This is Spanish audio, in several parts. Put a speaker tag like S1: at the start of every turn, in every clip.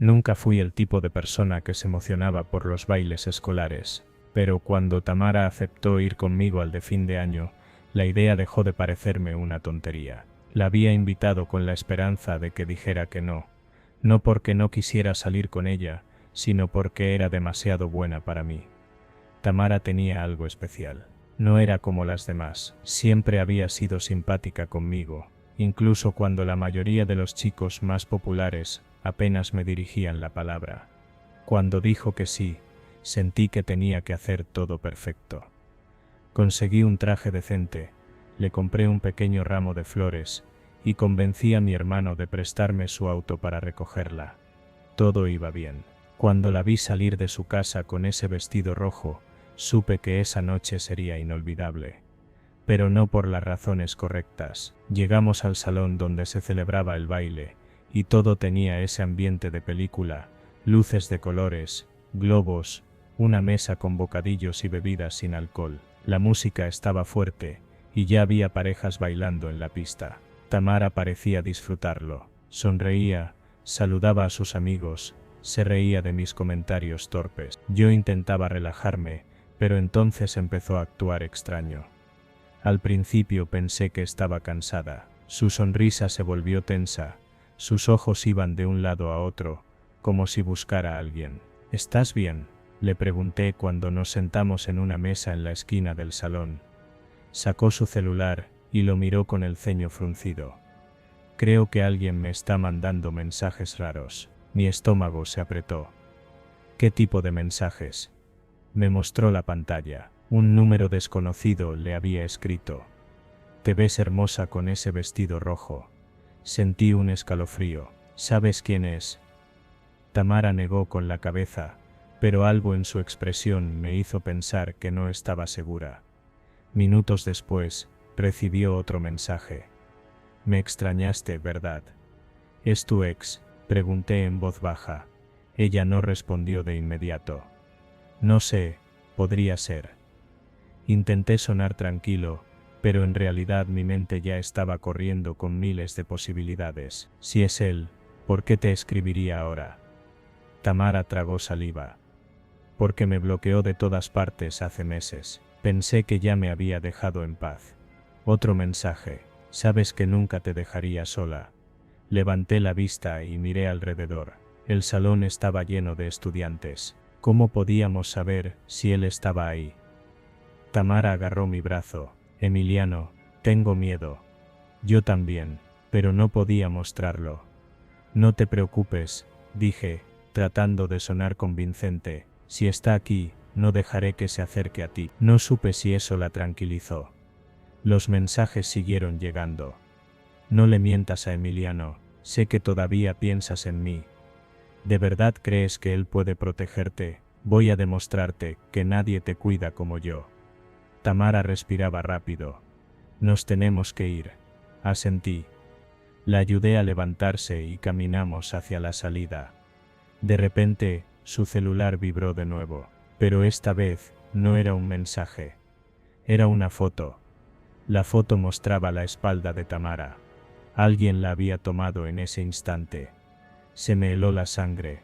S1: Nunca fui el tipo de persona que se emocionaba por los bailes escolares, pero cuando Tamara aceptó ir conmigo al de fin de año, la idea dejó de parecerme una tontería. La había invitado con la esperanza de que dijera que no, no porque no quisiera salir con ella, sino porque era demasiado buena para mí. Tamara tenía algo especial. No era como las demás, siempre había sido simpática conmigo, incluso cuando la mayoría de los chicos más populares apenas me dirigían la palabra. Cuando dijo que sí, sentí que tenía que hacer todo perfecto. Conseguí un traje decente, le compré un pequeño ramo de flores y convencí a mi hermano de prestarme su auto para recogerla. Todo iba bien. Cuando la vi salir de su casa con ese vestido rojo, supe que esa noche sería inolvidable. Pero no por las razones correctas. Llegamos al salón donde se celebraba el baile, y todo tenía ese ambiente de película, luces de colores, globos, una mesa con bocadillos y bebidas sin alcohol. La música estaba fuerte, y ya había parejas bailando en la pista. Tamara parecía disfrutarlo. Sonreía, saludaba a sus amigos, se reía de mis comentarios torpes. Yo intentaba relajarme, pero entonces empezó a actuar extraño. Al principio pensé que estaba cansada. Su sonrisa se volvió tensa, sus ojos iban de un lado a otro, como si buscara a alguien. ¿Estás bien?, le pregunté cuando nos sentamos en una mesa en la esquina del salón. Sacó su celular y lo miró con el ceño fruncido. Creo que alguien me está mandando mensajes raros. Mi estómago se apretó. ¿Qué tipo de mensajes? Me mostró la pantalla. Un número desconocido le había escrito. Te ves hermosa con ese vestido rojo. Sentí un escalofrío. ¿Sabes quién es? Tamara negó con la cabeza, pero algo en su expresión me hizo pensar que no estaba segura. Minutos después, recibió otro mensaje. Me extrañaste, ¿verdad? ¿Es tu ex?, pregunté en voz baja. Ella no respondió de inmediato. No sé, podría ser. Intenté sonar tranquilo, pero en realidad mi mente ya estaba corriendo con miles de posibilidades. Si es él, ¿por qué te escribiría ahora? Tamara tragó saliva. Porque me bloqueó de todas partes hace meses. Pensé que ya me había dejado en paz. Otro mensaje. Sabes que nunca te dejaría sola. Levanté la vista y miré alrededor. El salón estaba lleno de estudiantes. ¿Cómo podíamos saber si él estaba ahí? Tamara agarró mi brazo. Emiliano, tengo miedo. Yo también, pero no podía mostrarlo. No te preocupes, dije, tratando de sonar convincente. Si está aquí, no dejaré que se acerque a ti. No supe si eso la tranquilizó. Los mensajes siguieron llegando. No le mientas a Emiliano, sé que todavía piensas en mí. ¿De verdad crees que él puede protegerte? Voy a demostrarte que nadie te cuida como yo. Tamara respiraba rápido. Nos tenemos que ir. Asentí. La ayudé a levantarse y caminamos hacia la salida. De repente, su celular vibró de nuevo, pero esta vez no era un mensaje. Era una foto. La foto mostraba la espalda de Tamara. Alguien la había tomado en ese instante. Se me heló la sangre.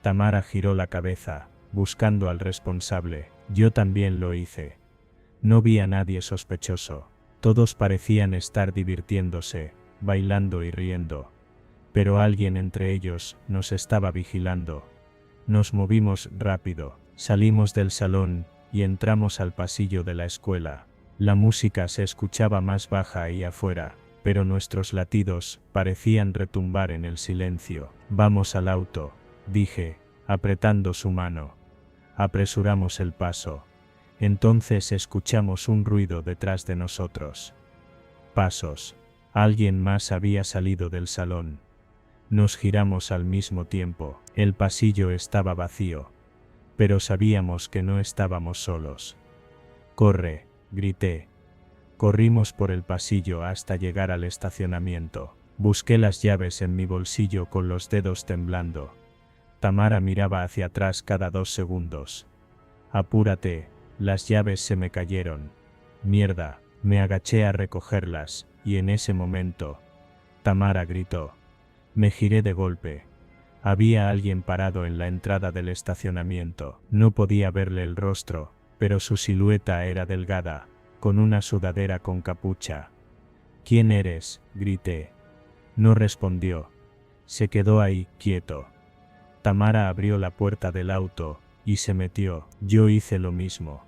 S1: Tamara giró la cabeza, buscando al responsable. Yo también lo hice. No vi a nadie sospechoso. Todos parecían estar divirtiéndose, bailando y riendo. Pero alguien entre ellos nos estaba vigilando. Nos movimos rápido, salimos del salón y entramos al pasillo de la escuela. La música se escuchaba más baja ahí afuera, pero nuestros latidos parecían retumbar en el silencio. Vamos al auto, dije, apretando su mano. Apresuramos el paso. Entonces escuchamos un ruido detrás de nosotros. Pasos. Alguien más había salido del salón. Nos giramos al mismo tiempo. El pasillo estaba vacío. Pero sabíamos que no estábamos solos. Corre, grité. Corrimos por el pasillo hasta llegar al estacionamiento. Busqué las llaves en mi bolsillo con los dedos temblando. Tamara miraba hacia atrás cada 2 segundos. Apúrate, las llaves se me cayeron. Mierda, me agaché a recogerlas, y en ese momento, Tamara gritó. Me giré de golpe. Había alguien parado en la entrada del estacionamiento. No podía verle el rostro, pero su silueta era delgada, con una sudadera con capucha. «¿Quién eres?», grité. No respondió. Se quedó ahí, quieto. Tamara abrió la puerta del auto y se metió. Yo hice lo mismo.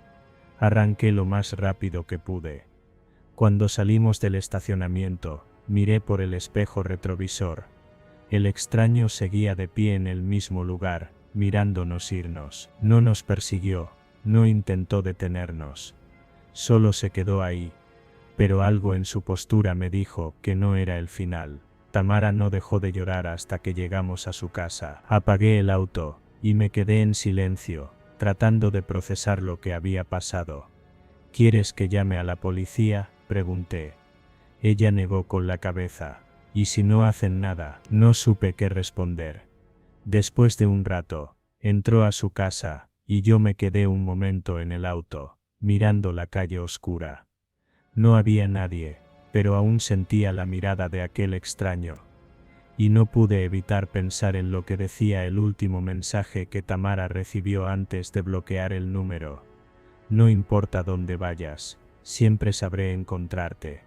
S1: Arranqué lo más rápido que pude. Cuando salimos del estacionamiento, miré por el espejo retrovisor. El extraño seguía de pie en el mismo lugar, mirándonos irnos. No nos persiguió, no intentó detenernos. Solo se quedó ahí. Pero algo en su postura me dijo que no era el final. Tamara no dejó de llorar hasta que llegamos a su casa. Apagué el auto y me quedé en silencio, tratando de procesar lo que había pasado. «¿Quieres que llame a la policía?», pregunté. Ella negó con la cabeza. «¿Y si no hacen nada?». No supe qué responder. Después de un rato, entró a su casa, y yo me quedé un momento en el auto, mirando la calle oscura. No había nadie, pero aún sentía la mirada de aquel extraño. Y no pude evitar pensar en lo que decía el último mensaje que Tamara recibió antes de bloquear el número. «No importa dónde vayas, siempre sabré encontrarte».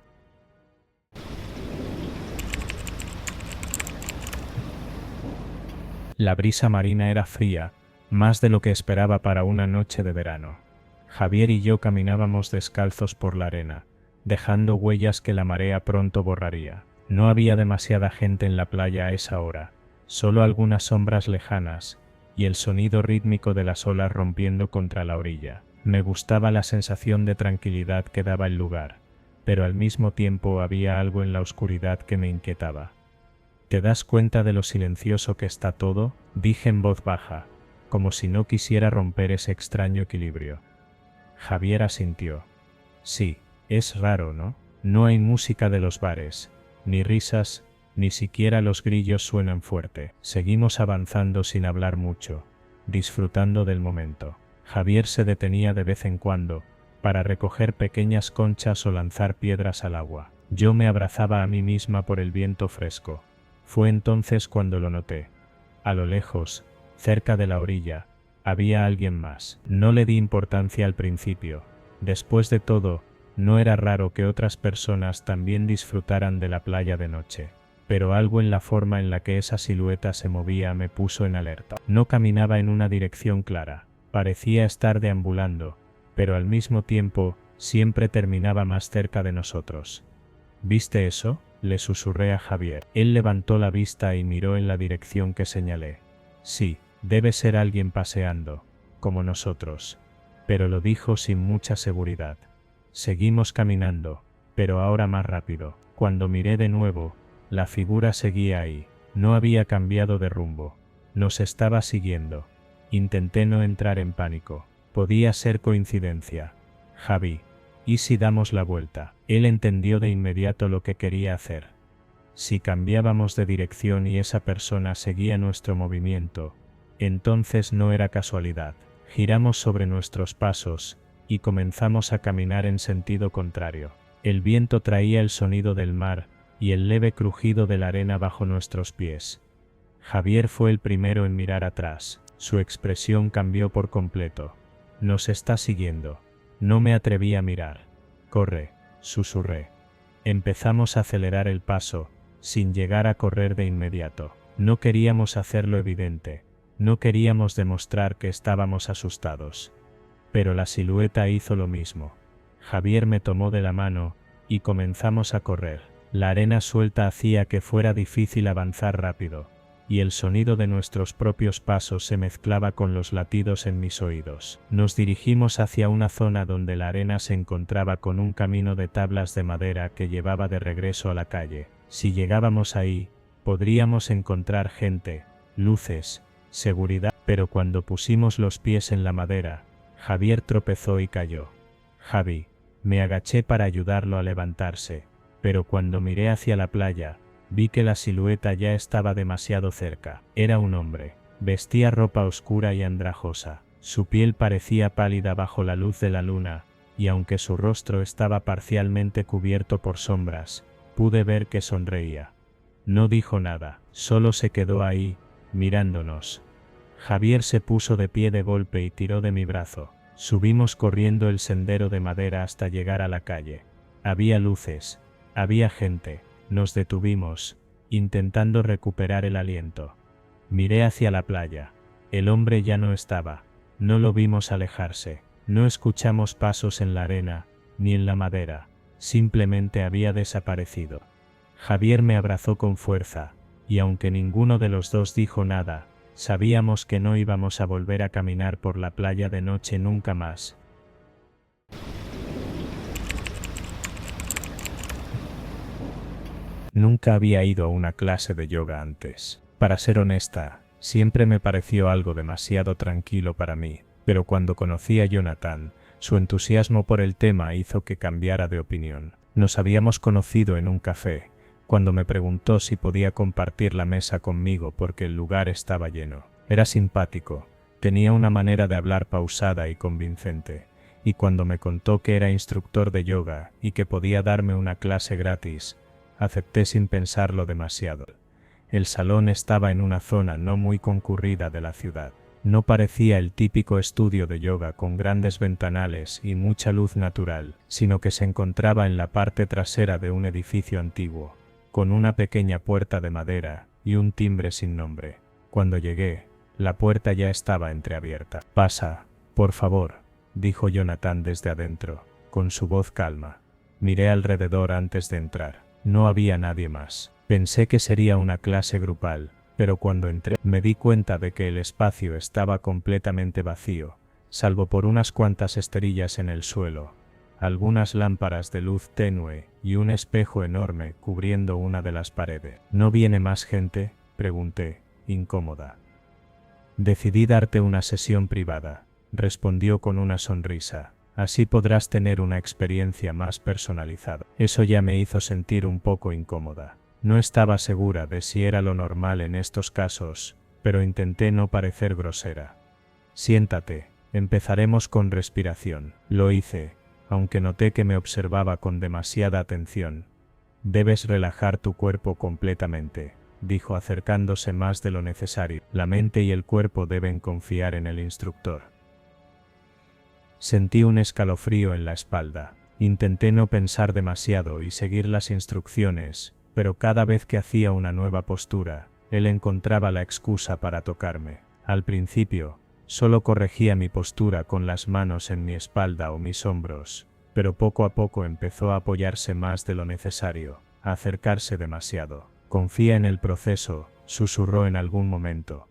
S1: La brisa marina era fría, más de lo que esperaba para una noche de verano. Javier y yo caminábamos descalzos por la arena, dejando huellas que la marea pronto borraría. No había demasiada gente en la playa a esa hora, solo algunas sombras lejanas, y el sonido rítmico de las olas rompiendo contra la orilla. Me gustaba la sensación de tranquilidad que daba el lugar, pero al mismo tiempo había algo en la oscuridad que me inquietaba. «¿Te das cuenta de lo silencioso que está todo?», dije en voz baja, como si no quisiera romper ese extraño equilibrio. Javier asintió. «Sí, es raro, ¿no? No hay música de los bares, ni risas, ni siquiera los grillos suenan fuerte». Seguimos avanzando sin hablar mucho, disfrutando del momento. Javier se detenía de vez en cuando, para recoger pequeñas conchas o lanzar piedras al agua. Yo me abrazaba a mí misma por el viento fresco. Fue entonces cuando lo noté. A lo lejos, cerca de la orilla, había alguien más. No le di importancia al principio. Después de todo, no era raro que otras personas también disfrutaran de la playa de noche. Pero algo en la forma en la que esa silueta se movía me puso en alerta. No caminaba en una dirección clara. Parecía estar deambulando, pero al mismo tiempo, siempre terminaba más cerca de nosotros. «¿Viste eso?», le susurré a Javier. Él levantó la vista y miró en la dirección que señalé. «Sí, debe ser alguien paseando, como nosotros». Pero lo dijo sin mucha seguridad. Seguimos caminando, pero ahora más rápido. Cuando miré de nuevo, la figura seguía ahí. No había cambiado de rumbo. Nos estaba siguiendo. Intenté no entrar en pánico. Podía ser coincidencia. «Javi, ¿y si damos la vuelta?». Él entendió de inmediato lo que quería hacer. Si cambiábamos de dirección y esa persona seguía nuestro movimiento, entonces no era casualidad. Giramos sobre nuestros pasos y comenzamos a caminar en sentido contrario. El viento traía el sonido del mar y el leve crujido de la arena bajo nuestros pies. Javier fue el primero en mirar atrás. Su expresión cambió por completo. «Nos está siguiendo». No me atreví a mirar. «Corre», susurré. Empezamos a acelerar el paso, sin llegar a correr de inmediato. No queríamos hacerlo evidente. No queríamos demostrar que estábamos asustados. Pero la silueta hizo lo mismo. Javier me tomó de la mano, y comenzamos a correr. La arena suelta hacía que fuera difícil avanzar rápido, y el sonido de nuestros propios pasos se mezclaba con los latidos en mis oídos. Nos dirigimos hacia una zona donde la arena se encontraba con un camino de tablas de madera que llevaba de regreso a la calle. Si llegábamos ahí, podríamos encontrar gente, luces, seguridad, pero cuando pusimos los pies en la madera, Javier tropezó y cayó. «Javi», me agaché para ayudarlo a levantarse, pero cuando miré hacia la playa, vi que la silueta ya estaba demasiado cerca. Era un hombre. Vestía ropa oscura y andrajosa. Su piel parecía pálida bajo la luz de la luna, y aunque su rostro estaba parcialmente cubierto por sombras, pude ver que sonreía. No dijo nada, solo se quedó ahí, mirándonos. Javier se puso de pie de golpe y tiró de mi brazo. Subimos corriendo el sendero de madera hasta llegar a la calle. Había luces, había gente. Nos detuvimos, intentando recuperar el aliento. Miré hacia la playa. El hombre ya no estaba. No lo vimos alejarse. No escuchamos pasos en la arena, ni en la madera. Simplemente había desaparecido. Javier me abrazó con fuerza, y aunque ninguno de los dos dijo nada, sabíamos que no íbamos a volver a caminar por la playa de noche nunca más. Nunca había ido a una clase de yoga antes. Para ser honesta, siempre me pareció algo demasiado tranquilo para mí, pero cuando conocí a Jonathan, su entusiasmo por el tema hizo que cambiara de opinión. Nos habíamos conocido en un café, cuando me preguntó si podía compartir la mesa conmigo porque el lugar estaba lleno. Era simpático, tenía una manera de hablar pausada y convincente, y cuando me contó que era instructor de yoga y que podía darme una clase gratis, acepté sin pensarlo demasiado. El salón estaba en una zona no muy concurrida de la ciudad. No parecía el típico estudio de yoga con grandes ventanales y mucha luz natural, sino que se encontraba en la parte trasera de un edificio antiguo, con una pequeña puerta de madera y un timbre sin nombre. Cuando llegué, la puerta ya estaba entreabierta. «Pasa, por favor», dijo Jonathan desde adentro, con su voz calma. Miré alrededor antes de entrar. No había nadie más. Pensé que sería una clase grupal, pero cuando entré me di cuenta de que el espacio estaba completamente vacío, salvo por unas cuantas esterillas en el suelo, algunas lámparas de luz tenue y un espejo enorme cubriendo una de las paredes. «¿No viene más gente?», pregunté, incómoda. «Decidí darte una sesión privada», respondió con una sonrisa. «Así podrás tener una experiencia más personalizada». Eso ya me hizo sentir un poco incómoda. No estaba segura de si era lo normal en estos casos, pero intenté no parecer grosera. «Siéntate, empezaremos con respiración». Lo hice, aunque noté que me observaba con demasiada atención. «Debes relajar tu cuerpo completamente», dijo acercándose más de lo necesario. «La mente y el cuerpo deben confiar en el instructor». Sentí un escalofrío en la espalda. Intenté no pensar demasiado y seguir las instrucciones, pero cada vez que hacía una nueva postura, él encontraba la excusa para tocarme. Al principio, solo corregía mi postura con las manos en mi espalda o mis hombros, pero poco a poco empezó a apoyarse más de lo necesario, a acercarse demasiado. «Confía en el proceso», susurró en algún momento.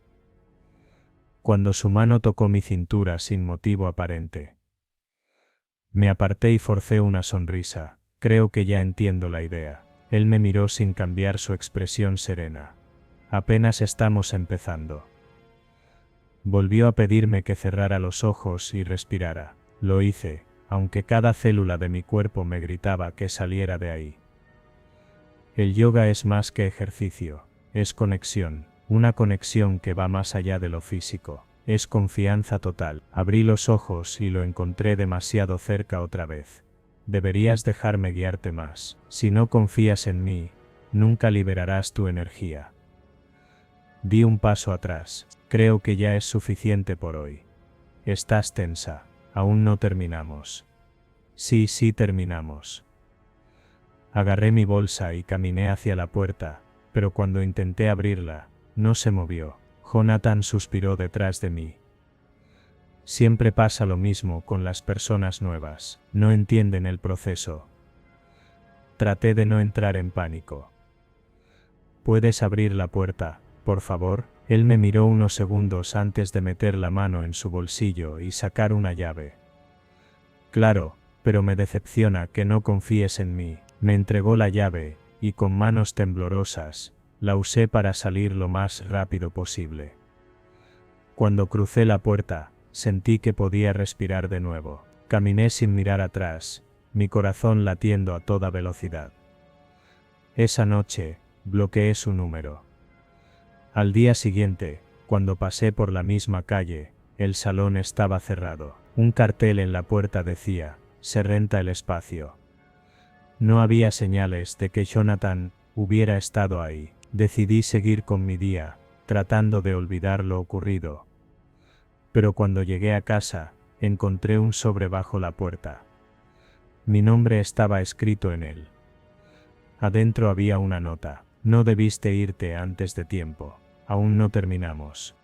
S1: Cuando su mano tocó mi cintura sin motivo aparente, me aparté y forcé una sonrisa. «Creo que ya entiendo la idea». Él me miró sin cambiar su expresión serena. «Apenas estamos empezando». Volvió a pedirme que cerrara los ojos y respirara. Lo hice, aunque cada célula de mi cuerpo me gritaba que saliera de ahí. El yoga es más que ejercicio, es conexión, una conexión que va más allá de lo físico. Es confianza total. Abrí los ojos y lo encontré demasiado cerca otra vez. «Deberías dejarme guiarte más. Si no confías en mí, nunca liberarás tu energía». Di un paso atrás. «Creo que ya es suficiente por hoy». «Estás tensa. Aún no terminamos». «Sí, terminamos». Agarré mi bolsa y caminé hacia la puerta, pero cuando intenté abrirla, no se movió. Jonathan suspiró detrás de mí. «Siempre pasa lo mismo con las personas nuevas. No entienden el proceso». Traté de no entrar en pánico. «¿Puedes abrir la puerta, por favor?». Él me miró unos segundos antes de meter la mano en su bolsillo y sacar una llave. «Claro, pero me decepciona que no confíes en mí». Me entregó la llave, y con manos temblorosas, la usé para salir lo más rápido posible. Cuando crucé la puerta, sentí que podía respirar de nuevo. Caminé sin mirar atrás, mi corazón latiendo a toda velocidad. Esa noche, bloqueé su número. Al día siguiente, cuando pasé por la misma calle, el salón estaba cerrado. Un cartel en la puerta decía: «Se renta el espacio». No había señales de que Jonathan hubiera estado ahí. Decidí seguir con mi día, tratando de olvidar lo ocurrido. Pero cuando llegué a casa, encontré un sobre bajo la puerta. Mi nombre estaba escrito en él. Adentro había una nota: no debiste irte antes de tiempo. Aún no terminamos.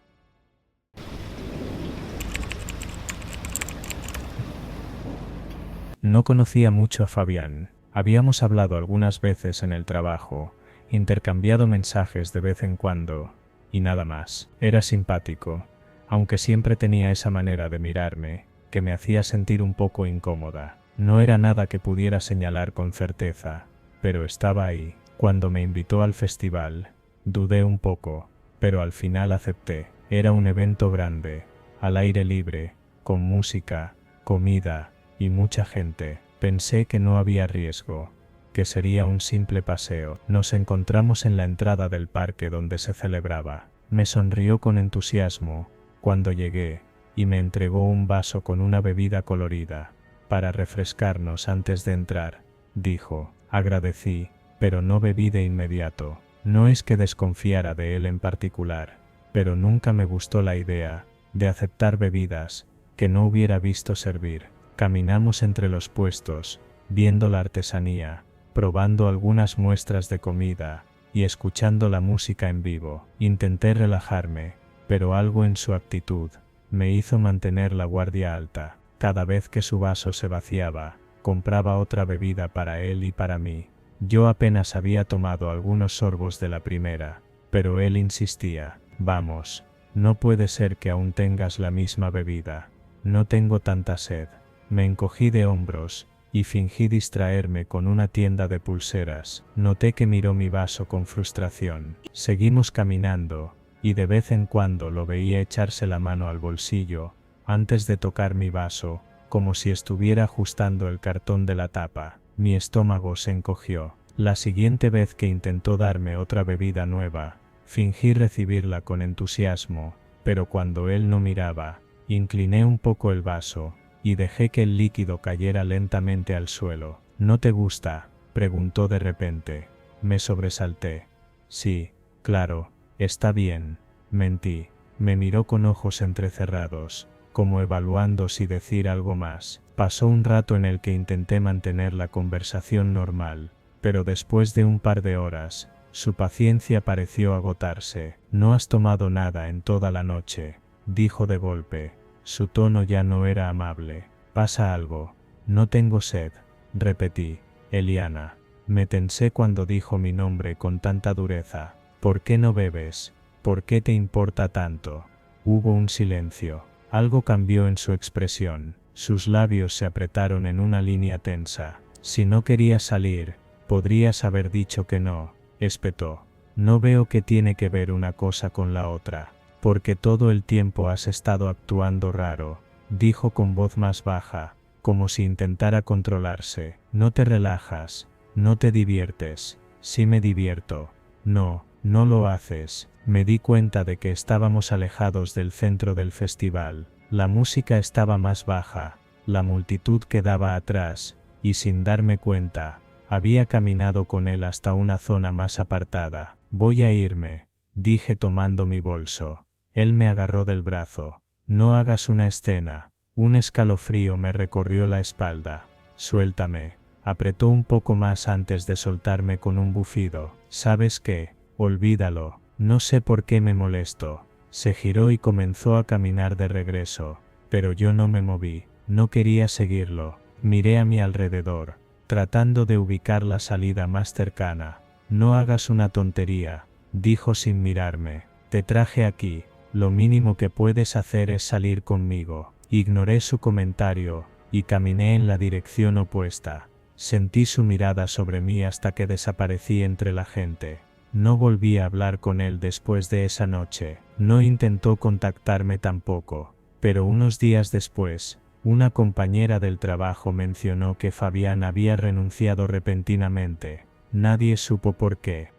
S1: No conocía mucho a Fabián. Habíamos hablado algunas veces en el trabajo, intercambiado mensajes de vez en cuando, y nada más. Era simpático, aunque siempre tenía esa manera de mirarme, que me hacía sentir un poco incómoda. No era nada que pudiera señalar con certeza, pero estaba ahí. Cuando me invitó al festival, dudé un poco, pero al final acepté. Era un evento grande, al aire libre, con música, comida y mucha gente. Pensé que no había riesgo, que sería un simple paseo. Nos encontramos en la entrada del parque donde se celebraba. Me sonrió con entusiasmo cuando llegué y me entregó un vaso con una bebida colorida. Para refrescarnos antes de entrar, dijo. Agradecí, pero no bebí de inmediato. No es que desconfiara de él en particular, pero nunca me gustó la idea de aceptar bebidas que no hubiera visto servir. Caminamos entre los puestos, viendo la artesanía, probando algunas muestras de comida y escuchando la música en vivo. Intenté relajarme, pero algo en su actitud me hizo mantener la guardia alta. Cada vez que su vaso se vaciaba, compraba otra bebida para él y para mí. Yo apenas había tomado algunos sorbos de la primera, pero él insistía. Vamos, no puede ser que aún tengas la misma bebida. No tengo tanta sed. Me encogí de hombros y fingí distraerme con una tienda de pulseras. Noté que miró mi vaso con frustración. Seguimos caminando, y de vez en cuando lo veía echarse la mano al bolsillo antes de tocar mi vaso, como si estuviera ajustando el cartón de la tapa. Mi estómago se encogió. La siguiente vez que intentó darme otra bebida nueva, fingí recibirla con entusiasmo, pero cuando él no miraba, incliné un poco el vaso y dejé que el líquido cayera lentamente al suelo. ¿No te gusta?, preguntó de repente. Me sobresalté. Sí, claro, está bien, mentí. Me miró con ojos entrecerrados, como evaluando si decir algo más. Pasó un rato en el que intenté mantener la conversación normal, pero después de un par de horas, su paciencia pareció agotarse. No has tomado nada en toda la noche, dijo de golpe. Su tono ya no era amable. ¿Pasa algo? No tengo sed, repetí. Eliana. Me tensé cuando dijo mi nombre con tanta dureza. ¿Por qué no bebes? ¿Por qué te importa tanto? Hubo un silencio. Algo cambió en su expresión. Sus labios se apretaron en una línea tensa. Si no querías salir, podrías haber dicho que no, espetó. No veo que tiene que ver una cosa con la otra. Porque todo el tiempo has estado actuando raro, dijo con voz más baja, como si intentara controlarse. No te relajas, no te diviertes. Sí me divierto. No, no lo haces. Me di cuenta de que estábamos alejados del centro del festival. La música estaba más baja, la multitud quedaba atrás, y sin darme cuenta, había caminado con él hasta una zona más apartada. Voy a irme, dije tomando mi bolso. Él me agarró del brazo. No hagas una escena. Un escalofrío me recorrió la espalda. Suéltame. Apretó un poco más antes de soltarme con un bufido. ¿Sabes qué? Olvídalo. No sé por qué me molesto. Se giró y comenzó a caminar de regreso, pero yo no me moví. No quería seguirlo. Miré a mi alrededor, tratando de ubicar la salida más cercana. No hagas una tontería, dijo sin mirarme. Te traje aquí. Lo mínimo que puedes hacer es salir conmigo. Ignoré su comentario y caminé en la dirección opuesta. Sentí su mirada sobre mí hasta que desaparecí entre la gente. No volví a hablar con él después de esa noche. No intentó contactarme tampoco. Pero unos días después, una compañera del trabajo mencionó que Fabián había renunciado repentinamente. Nadie supo por qué.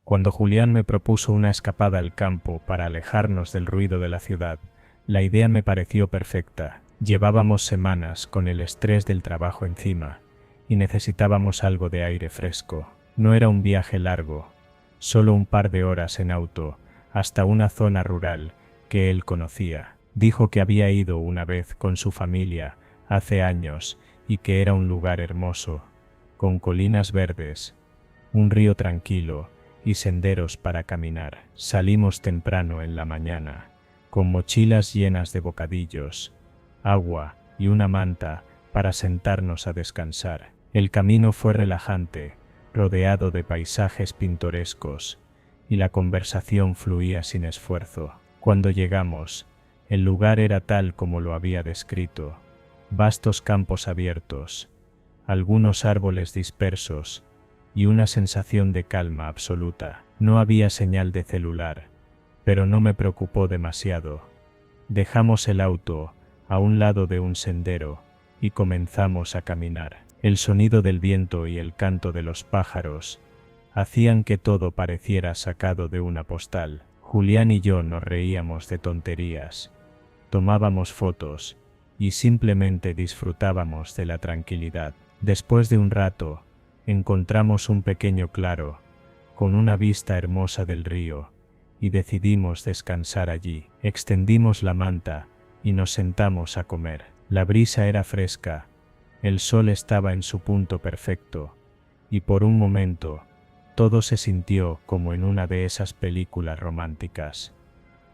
S1: Cuando Julián me propuso una escapada al campo para alejarnos del ruido de la ciudad, la idea me pareció perfecta. Llevábamos semanas con el estrés del trabajo encima, y necesitábamos algo de aire fresco. No era un viaje largo, solo un par de horas en auto, hasta una zona rural que él conocía. Dijo que había ido una vez con su familia, hace años, y que era un lugar hermoso, con colinas verdes, un río tranquilo y senderos para caminar. Salimos temprano en la mañana, con mochilas llenas de bocadillos, agua y una manta para sentarnos a descansar. El camino fue relajante, rodeado de paisajes pintorescos, y la conversación fluía sin esfuerzo. Cuando llegamos, el lugar era tal como lo había descrito: vastos campos abiertos, algunos árboles dispersos y una sensación de calma absoluta. No había señal de celular, pero no me preocupó demasiado. Dejamos el auto a un lado de un sendero y comenzamos a caminar. El sonido del viento y el canto de los pájaros hacían que todo pareciera sacado de una postal. Julián y yo nos reíamos de tonterías, tomábamos fotos y simplemente disfrutábamos de la tranquilidad. Después de un rato, encontramos un pequeño claro, con una vista hermosa del río, y decidimos descansar allí. Extendimos la manta y nos sentamos a comer. La brisa era fresca, el sol estaba en su punto perfecto, y por un momento, todo se sintió como en una de esas películas románticas.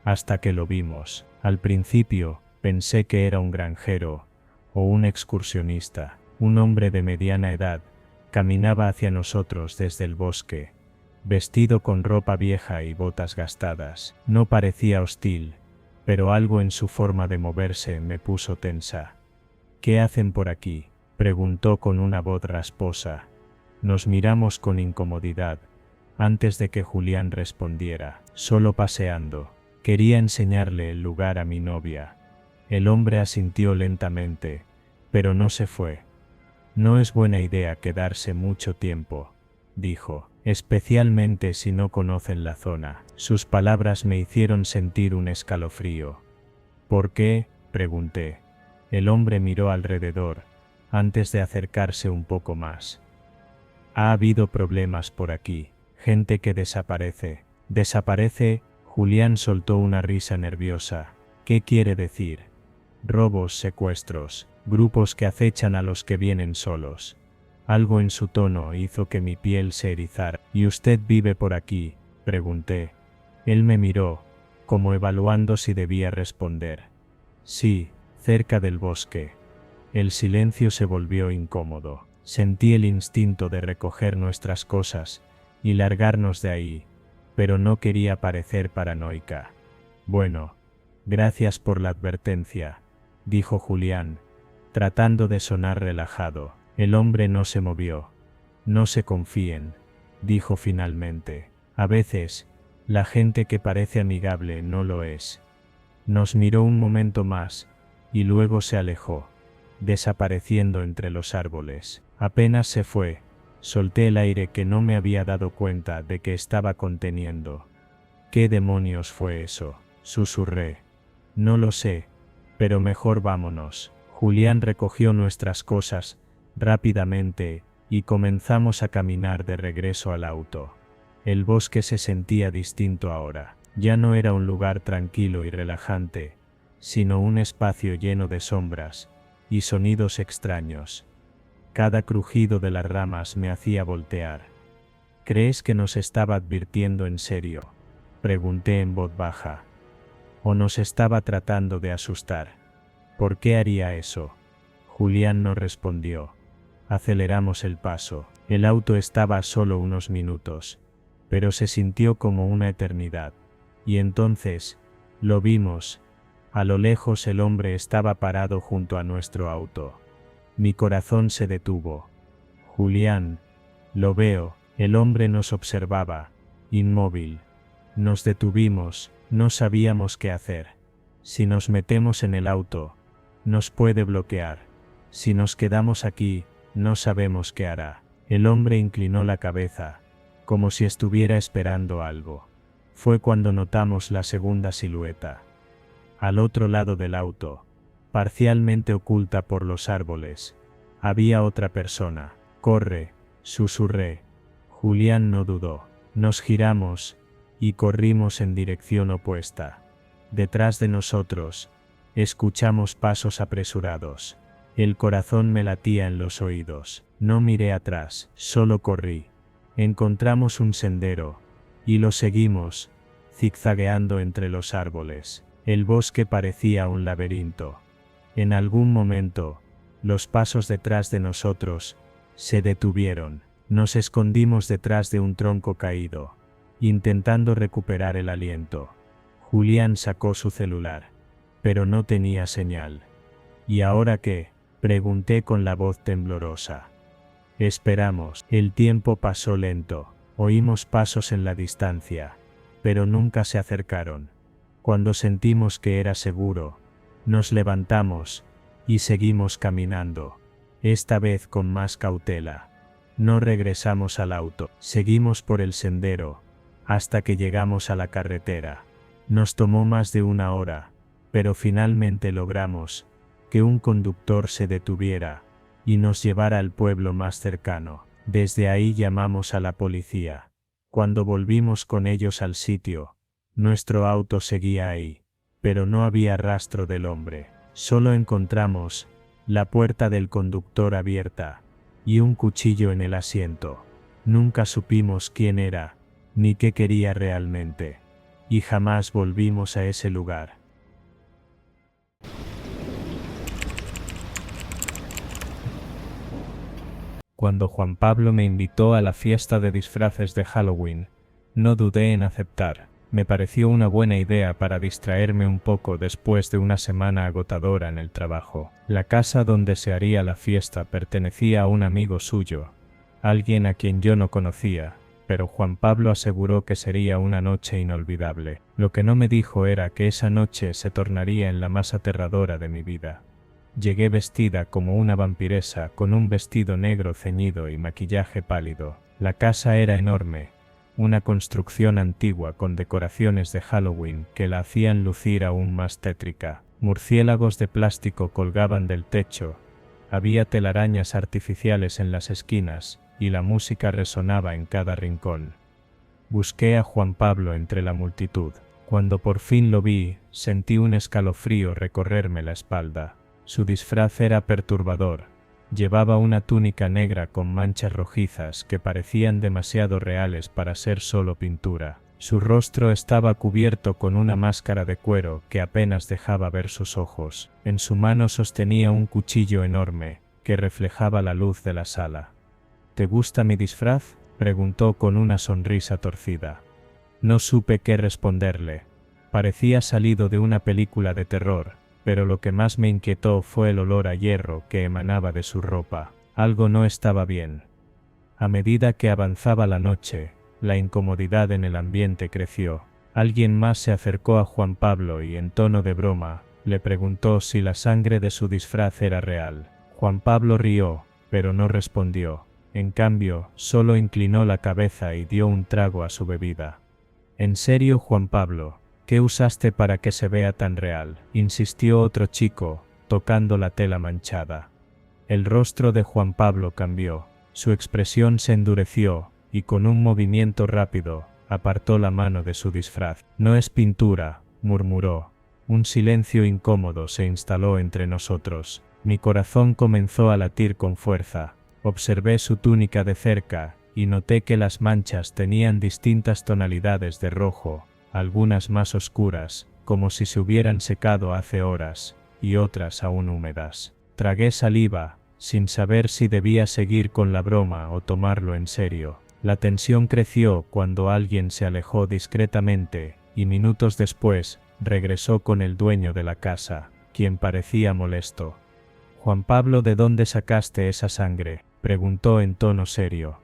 S1: Hasta que lo vimos. Al principio, pensé que era un granjero o un excursionista. Un hombre de mediana edad caminaba hacia nosotros desde el bosque, vestido con ropa vieja y botas gastadas. No parecía hostil, pero algo en su forma de moverse me puso tensa. ¿Qué hacen por aquí?, preguntó con una voz rasposa. Nos miramos con incomodidad, antes de que Julián respondiera: solo paseando. Quería enseñarle el lugar a mi novia. El hombre asintió lentamente, pero no se fue. No es buena idea quedarse mucho tiempo, dijo, especialmente si no conocen la zona. Sus palabras me hicieron sentir un escalofrío. ¿Por qué?, pregunté. El hombre miró alrededor, antes de acercarse un poco más. Ha habido problemas por aquí, gente que desaparece. ¿Desaparece? Julián soltó una risa nerviosa. ¿Qué quiere decir? Robos, secuestros, grupos que acechan a los que vienen solos. Algo en su tono hizo que mi piel se erizara. ¿Y usted vive por aquí?, pregunté. Él me miró, como evaluando si debía responder. Sí, cerca del bosque. El silencio se volvió incómodo. Sentí el instinto de recoger nuestras cosas y largarnos de ahí, pero no quería parecer paranoica. Bueno, gracias por la advertencia, dijo Julián, tratando de sonar relajado. El hombre no se movió. No se confíen, dijo finalmente. A veces, la gente que parece amigable no lo es. Nos miró un momento más, y luego se alejó, desapareciendo entre los árboles. Apenas se fue, solté el aire que no me había dado cuenta de que estaba conteniendo. ¿Qué demonios fue eso?, susurré. No lo sé, pero mejor vámonos. Julián recogió nuestras cosas rápidamente y comenzamos a caminar de regreso al auto. El bosque se sentía distinto ahora. Ya no era un lugar tranquilo y relajante, sino un espacio lleno de sombras y sonidos extraños. Cada crujido de las ramas me hacía voltear. ¿Crees que nos estaba advirtiendo en serio?, pregunté en voz baja. ¿O nos estaba tratando de asustar? ¿Por qué haría eso? Julián no respondió. Aceleramos el paso. El auto estaba a solo unos minutos, pero se sintió como una eternidad. Y entonces, lo vimos. A lo lejos el hombre estaba parado junto a nuestro auto. Mi corazón se detuvo. Julián, lo veo. El hombre nos observaba, inmóvil. Nos detuvimos, no sabíamos qué hacer. Si nos metemos en el auto, nos puede bloquear. Si nos quedamos aquí, no sabemos qué hará. El hombre inclinó la cabeza, como si estuviera esperando algo. Fue cuando notamos la segunda silueta. Al otro lado del auto, parcialmente oculta por los árboles, había otra persona. Corre, susurré. Julián no dudó. Nos giramos y corrimos en dirección opuesta. Detrás de nosotros, escuchamos pasos apresurados. El corazón me latía en los oídos. No miré atrás, solo corrí. Encontramos un sendero y lo seguimos, zigzagueando entre los árboles. El bosque parecía un laberinto. En algún momento, los pasos detrás de nosotros se detuvieron. Nos escondimos detrás de un tronco caído, intentando recuperar el aliento. Julián sacó su celular, pero no tenía señal. ¿Y ahora qué?, pregunté con la voz temblorosa. Esperamos. El tiempo pasó lento. Oímos pasos en la distancia, pero nunca se acercaron. Cuando sentimos que era seguro, nos levantamos y seguimos caminando, esta vez con más cautela. No regresamos al auto, seguimos por el sendero, hasta que llegamos a la carretera. Nos tomó más de una hora, pero finalmente logramos que un conductor se detuviera y nos llevara al pueblo más cercano. Desde ahí llamamos a la policía. Cuando volvimos con ellos al sitio, nuestro auto seguía ahí, pero no había rastro del hombre. Solo encontramos la puerta del conductor abierta y un cuchillo en el asiento. Nunca supimos quién era, ni qué quería realmente, y jamás volvimos a ese lugar. Cuando Juan Pablo me invitó a la fiesta de disfraces de Halloween, no dudé en aceptar. Me pareció una buena idea para distraerme un poco después de una semana agotadora en el trabajo. La casa donde se haría la fiesta pertenecía a un amigo suyo, alguien a quien yo no conocía, pero Juan Pablo aseguró que sería una noche inolvidable. Lo que no me dijo era que esa noche se tornaría en la más aterradora de mi vida. Llegué vestida como una vampiresa, con un vestido negro ceñido y maquillaje pálido. La casa era enorme, una construcción antigua con decoraciones de Halloween que la hacían lucir aún más tétrica. Murciélagos de plástico colgaban del techo, había telarañas artificiales en las esquinas, y la música resonaba en cada rincón. Busqué a Juan Pablo entre la multitud. Cuando por fin lo vi, sentí un escalofrío recorrerme la espalda. Su disfraz era perturbador. Llevaba una túnica negra con manchas rojizas que parecían demasiado reales para ser solo pintura. Su rostro estaba cubierto con una máscara de cuero que apenas dejaba ver sus ojos. En su mano sostenía un cuchillo enorme que reflejaba la luz de la sala. ¿Te gusta mi disfraz?, preguntó con una sonrisa torcida. No supe qué responderle. Parecía salido de una película de terror, pero lo que más me inquietó fue el olor a hierro que emanaba de su ropa. Algo no estaba bien. A medida que avanzaba la noche, la incomodidad en el ambiente creció. Alguien más se acercó a Juan Pablo y, en tono de broma, le preguntó si la sangre de su disfraz era real. Juan Pablo rió, pero no respondió. En cambio, solo inclinó la cabeza y dio un trago a su bebida. ¿En serio, Juan Pablo? ¿Qué usaste para que se vea tan real?, insistió otro chico, tocando la tela manchada. El rostro de Juan Pablo cambió, su expresión se endureció, y con un movimiento rápido, apartó la mano de su disfraz. No es pintura, murmuró. Un silencio incómodo se instaló entre nosotros. Mi corazón comenzó a latir con fuerza. Observé su túnica de cerca, y noté que las manchas tenían distintas tonalidades de rojo, algunas más oscuras, como si se hubieran secado hace horas, y otras aún húmedas. Tragué saliva, sin saber si debía seguir con la broma o tomarlo en serio. La tensión creció cuando alguien se alejó discretamente, y minutos después, regresó con el dueño de la casa, quien parecía molesto. «Juan Pablo, ¿de dónde sacaste esa sangre?», preguntó en tono serio.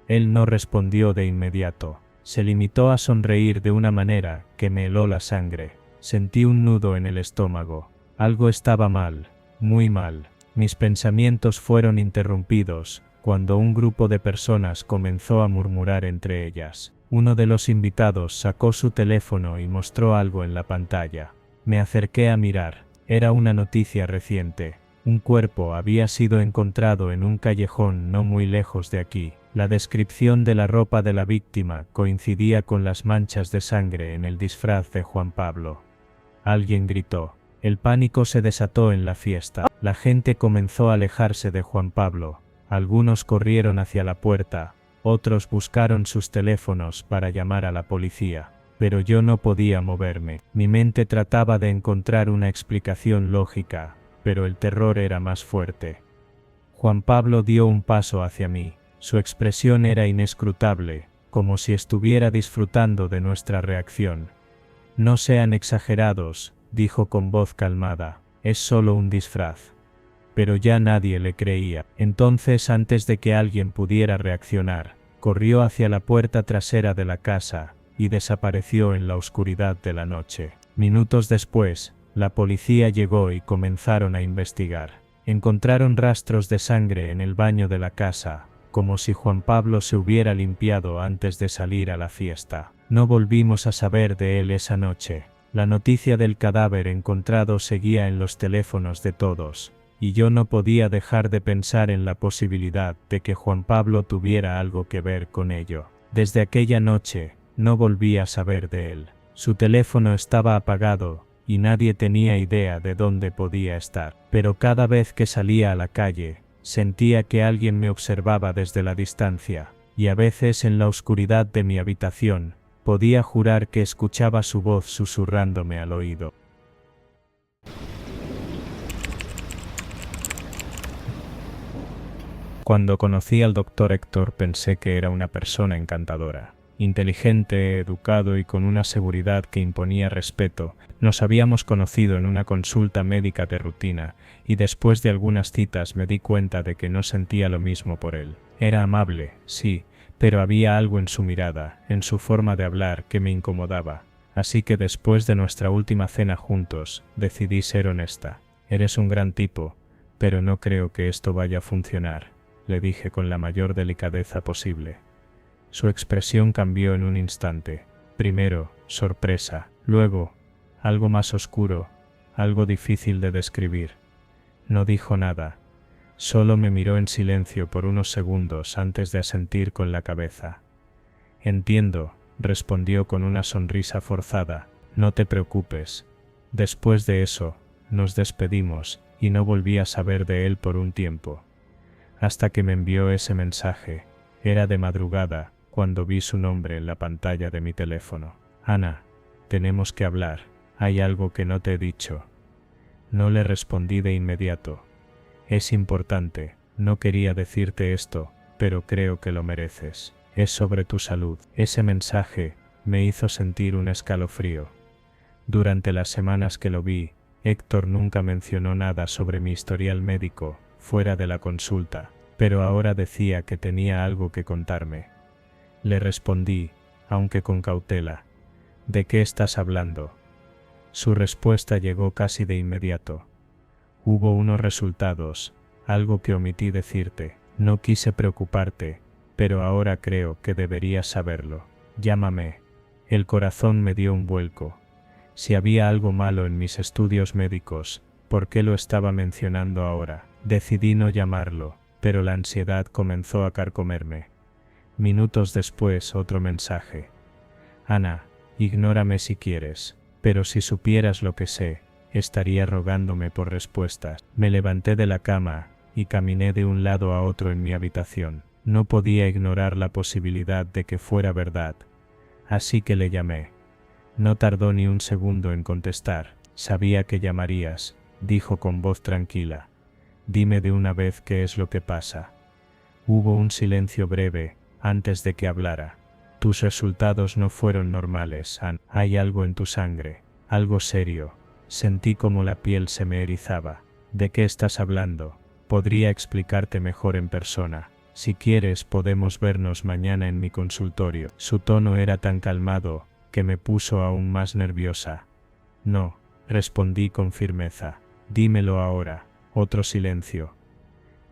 S1: Él no respondió de inmediato. Se limitó a sonreír de una manera que me heló la sangre. Sentí un nudo en el estómago. Algo estaba mal, muy mal. Mis pensamientos fueron interrumpidos cuando un grupo de personas comenzó a murmurar entre ellas. Uno de los invitados sacó su teléfono y mostró algo en la pantalla. Me acerqué a mirar. Era una noticia reciente. Un cuerpo había sido encontrado en un callejón no muy lejos de aquí. La descripción de la ropa de la víctima coincidía con las manchas de sangre en el disfraz de Juan Pablo. Alguien gritó. El pánico se desató en la fiesta. La gente comenzó a alejarse de Juan Pablo. Algunos corrieron hacia la puerta, otros buscaron sus teléfonos para llamar a la policía. Pero yo no podía moverme. Mi mente trataba de encontrar una explicación lógica, pero el terror era más fuerte. Juan Pablo dio un paso hacia mí. Su expresión era inescrutable, como si estuviera disfrutando de nuestra reacción. No sean exagerados, dijo con voz calmada, es solo un disfraz. Pero ya nadie le creía. Entonces, antes de que alguien pudiera reaccionar, corrió hacia la puerta trasera de la casa y desapareció en la oscuridad de la noche. Minutos después, la policía llegó y comenzaron a investigar. Encontraron rastros de sangre en el baño de la casa, como si Juan Pablo se hubiera limpiado antes de salir a la fiesta. No volvimos a saber de él esa noche. La noticia del cadáver encontrado seguía en los teléfonos de todos, y yo no podía dejar de pensar en la posibilidad de que Juan Pablo tuviera algo que ver con ello. Desde aquella noche, no volví a saber de él. Su teléfono estaba apagado, y nadie tenía idea de dónde podía estar. Pero cada vez que salía a la calle, sentía que alguien me observaba desde la distancia, y a veces en la oscuridad de mi habitación, podía jurar que escuchaba su voz susurrándome al oído. Cuando conocí al doctor Héctor pensé que era una persona encantadora. Inteligente, educado y con una seguridad que imponía respeto. Nos habíamos conocido en una consulta médica de rutina, y después de algunas citas me di cuenta de que no sentía lo mismo por él. Era amable, sí, pero había algo en su mirada, en su forma de hablar, que me incomodaba. Así que después de nuestra última cena juntos, decidí ser honesta. Eres un gran tipo, pero no creo que esto vaya a funcionar, le dije con la mayor delicadeza posible. Su expresión cambió en un instante. Primero, sorpresa, luego, algo más oscuro, algo difícil de describir. No dijo nada, solo me miró en silencio por unos segundos antes de asentir con la cabeza. Entiendo, respondió con una sonrisa forzada, no te preocupes. Después de eso, nos despedimos, y no volví a saber de él por un tiempo. Hasta que me envió ese mensaje. Era de madrugada, cuando vi su nombre en la pantalla de mi teléfono. Ana, tenemos que hablar, hay algo que no te he dicho. No le respondí de inmediato. Es importante, no quería decirte esto, pero creo que lo mereces. Es sobre tu salud. Ese mensaje me hizo sentir un escalofrío. Durante las semanas que lo vi, Héctor nunca mencionó nada sobre mi historial médico, fuera de la consulta, pero ahora decía que tenía algo que contarme. Le respondí, aunque con cautela. ¿De qué estás hablando? Su respuesta llegó casi de inmediato. Hubo unos resultados, algo que omití decirte. No quise preocuparte, pero ahora creo que deberías saberlo. Llámame. El corazón me dio un vuelco. Si había algo malo en mis estudios médicos, ¿por qué lo estaba mencionando ahora? Decidí no llamarlo, pero la ansiedad comenzó a carcomerme. Minutos después, otro mensaje. Ana, ignórame si quieres, pero si supieras lo que sé, estaría rogándome por respuestas. Me levanté de la cama y caminé de un lado a otro en mi habitación. No podía ignorar la posibilidad de que fuera verdad. Así que le llamé. No tardó ni un segundo en contestar. Sabía que llamarías, dijo con voz tranquila. Dime de una vez qué es lo que pasa. Hubo un silencio breve, antes de que hablara. Tus resultados no fueron normales, Ann. Hay algo en tu sangre, algo serio. Sentí como la piel se me erizaba. ¿De qué estás hablando? Podría explicarte mejor en persona. Si quieres podemos vernos mañana en mi consultorio. Su tono era tan calmado, que me puso aún más nerviosa. No, respondí con firmeza. Dímelo ahora. Otro silencio.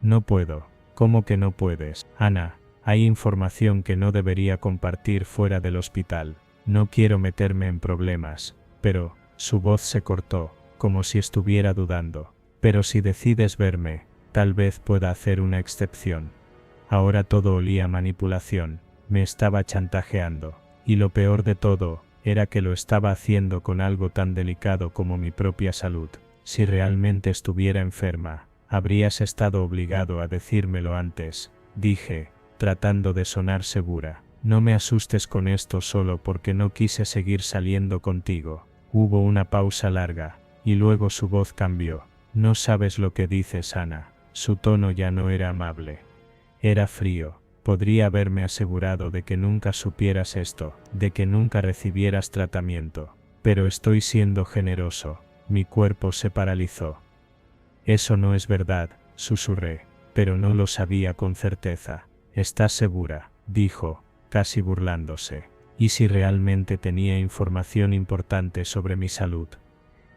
S1: No puedo. ¿Cómo que no puedes? Ana, hay información que no debería compartir fuera del hospital. No quiero meterme en problemas, pero, su voz se cortó, como si estuviera dudando. Pero si decides verme, tal vez pueda hacer una excepción. Ahora todo olía a manipulación, me estaba chantajeando. Y lo peor de todo, era que lo estaba haciendo con algo tan delicado como mi propia salud. Si realmente estuviera enferma, habrías estado obligado a decírmelo antes, dije, tratando de sonar segura. No me asustes con esto solo porque no quise seguir saliendo contigo. Hubo una pausa larga, y luego su voz cambió. No sabes lo que dices, Ana. Su tono ya no era amable. Era frío. Podría haberme asegurado de que nunca supieras esto, de que nunca recibieras tratamiento. Pero estoy siendo generoso. Mi cuerpo se paralizó. Eso no es verdad, susurré, pero no lo sabía con certeza. ¿Estás segura?, dijo, casi burlándose. ¿Y si realmente tenía información importante sobre mi salud?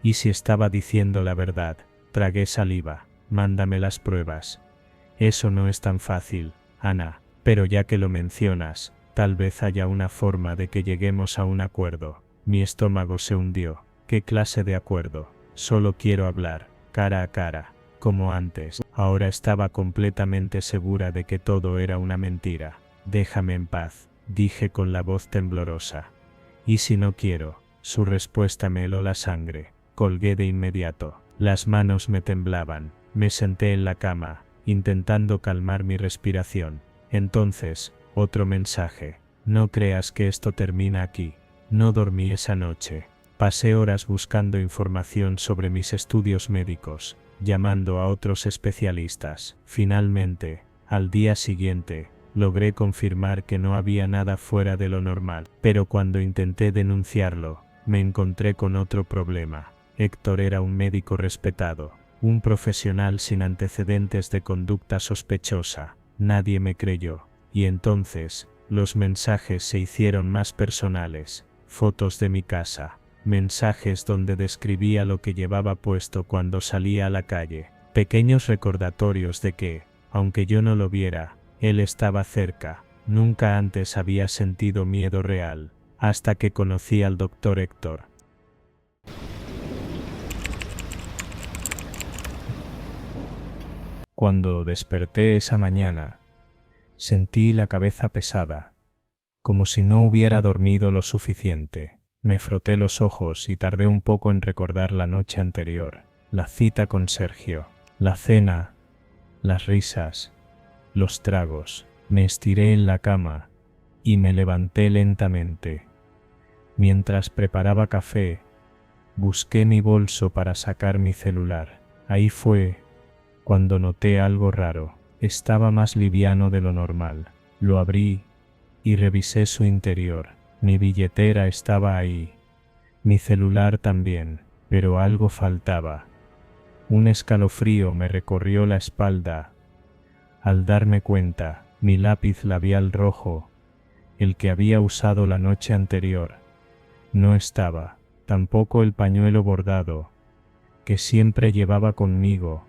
S1: ¿Y si estaba diciendo la verdad? Tragué saliva. Mándame las pruebas. Eso no es tan fácil, Ana, pero ya que lo mencionas, tal vez haya una forma de que lleguemos a un acuerdo. Mi estómago se hundió. ¿Qué clase de acuerdo? Solo quiero hablar, cara a cara, como antes. Ahora estaba completamente segura de que todo era una mentira. Déjame en paz, dije con la voz temblorosa. ¿Y si no quiero? Su respuesta me heló la sangre. Colgué de inmediato. Las manos me temblaban. Me senté en la cama, intentando calmar mi respiración. Entonces, otro mensaje. No creas que esto termina aquí. No dormí esa noche. Pasé horas buscando información sobre mis estudios médicos, llamando a otros especialistas. Finalmente, al día siguiente, logré confirmar que no había nada fuera de lo normal. Pero cuando intenté denunciarlo, me encontré con otro problema. Héctor era un médico respetado, un profesional sin antecedentes de conducta sospechosa. Nadie me creyó. Y entonces, los mensajes se hicieron más personales. Fotos de mi casa. Mensajes donde describía lo que llevaba puesto cuando salía a la calle. Pequeños recordatorios de que, aunque yo no lo viera, él estaba cerca. Nunca antes había sentido miedo real, hasta que conocí al Dr. Héctor. Cuando desperté esa mañana, sentí la cabeza pesada, como si no hubiera dormido lo suficiente. Me froté los ojos y tardé un poco en recordar la noche anterior, la cita con Sergio, la cena, las risas, los tragos. Me estiré en la cama y me levanté lentamente. Mientras preparaba café, busqué mi bolso para sacar mi celular. Ahí fue cuando noté algo raro. Estaba más liviano de lo normal. Lo abrí y revisé su interior. Mi billetera estaba ahí. Mi celular también, pero algo faltaba. Un escalofrío me recorrió la espalda al darme cuenta. Mi lápiz labial rojo, el que había usado la noche anterior, no estaba. Tampoco el pañuelo bordado, que siempre llevaba conmigo,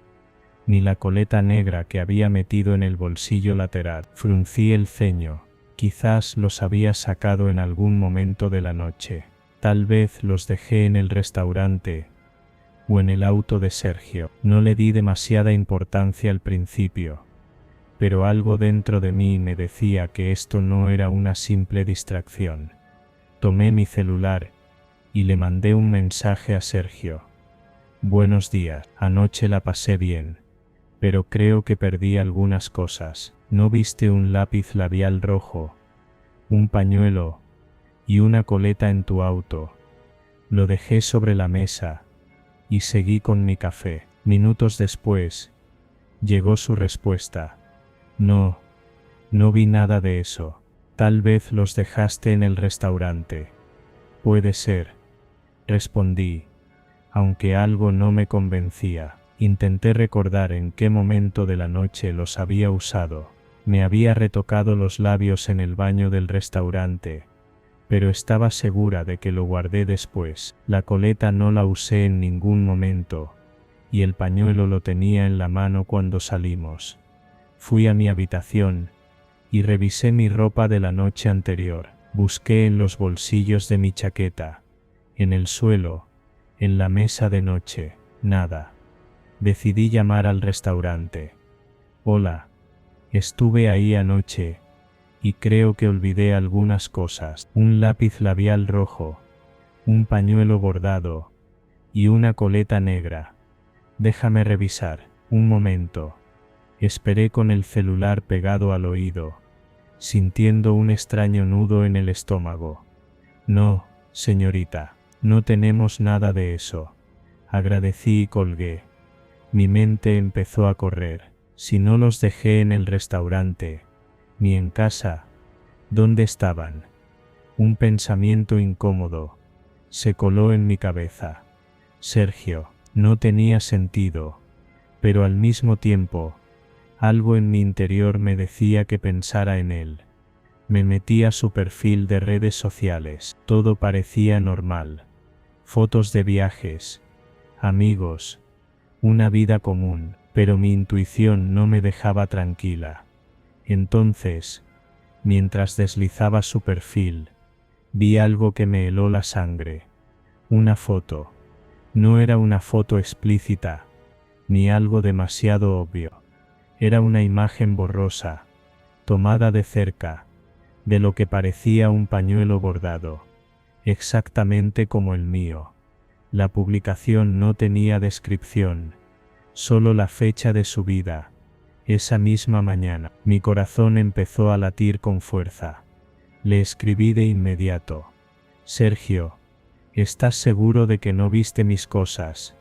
S1: ni la coleta negra que había metido en el bolsillo lateral. Fruncí el ceño. Quizás los había sacado en algún momento de la noche. Tal vez los dejé en el restaurante o en el auto de Sergio. No le di demasiada importancia al principio, pero algo dentro de mí me decía que esto no era una simple distracción. Tomé mi celular y le mandé un mensaje a Sergio. Buenos días, anoche la pasé bien, pero creo que perdí algunas cosas. ¿No viste un lápiz labial rojo, un pañuelo y una coleta en tu auto? Lo dejé sobre la mesa y seguí con mi café. Minutos después, llegó su respuesta. No vi nada de eso. Tal vez los dejaste en el restaurante. Puede ser, respondí, aunque algo no me convencía. Intenté recordar en qué momento de la noche los había usado. Me había retocado los labios en el baño del restaurante, pero estaba segura de que lo guardé después. La coleta no la usé en ningún momento, y el pañuelo lo tenía en la mano cuando salimos. Fui a mi habitación y revisé mi ropa de la noche anterior. Busqué en los bolsillos de mi chaqueta, en el suelo, en la mesa de noche. Nada. Decidí llamar al restaurante. Hola, estuve ahí anoche, y creo que olvidé algunas cosas. Un lápiz labial rojo, un pañuelo bordado, y una coleta negra. Déjame revisar. Un momento. Esperé con el celular pegado al oído, sintiendo un extraño nudo en el estómago. No, señorita, no tenemos nada de eso. Agradecí y colgué. Mi mente empezó a correr. Si no los dejé en el restaurante, ni en casa, ¿dónde estaban? Un pensamiento incómodo se coló en mi cabeza. Sergio, no tenía sentido, pero al mismo tiempo, algo en mi interior me decía que pensara en él. Me metí a su perfil de redes sociales. Todo parecía normal. Fotos de viajes, amigos, una vida común, pero mi intuición no me dejaba tranquila. Entonces, mientras deslizaba su perfil, vi algo que me heló la sangre. Una foto. No era una foto explícita, ni algo demasiado obvio. Era una imagen borrosa, tomada de cerca, de lo que parecía un pañuelo bordado, exactamente como el mío. La publicación no tenía descripción, solo la fecha de su vida. Esa misma mañana, mi corazón empezó a latir con fuerza. Le escribí de inmediato. Sergio, ¿estás seguro de que no viste mis cosas?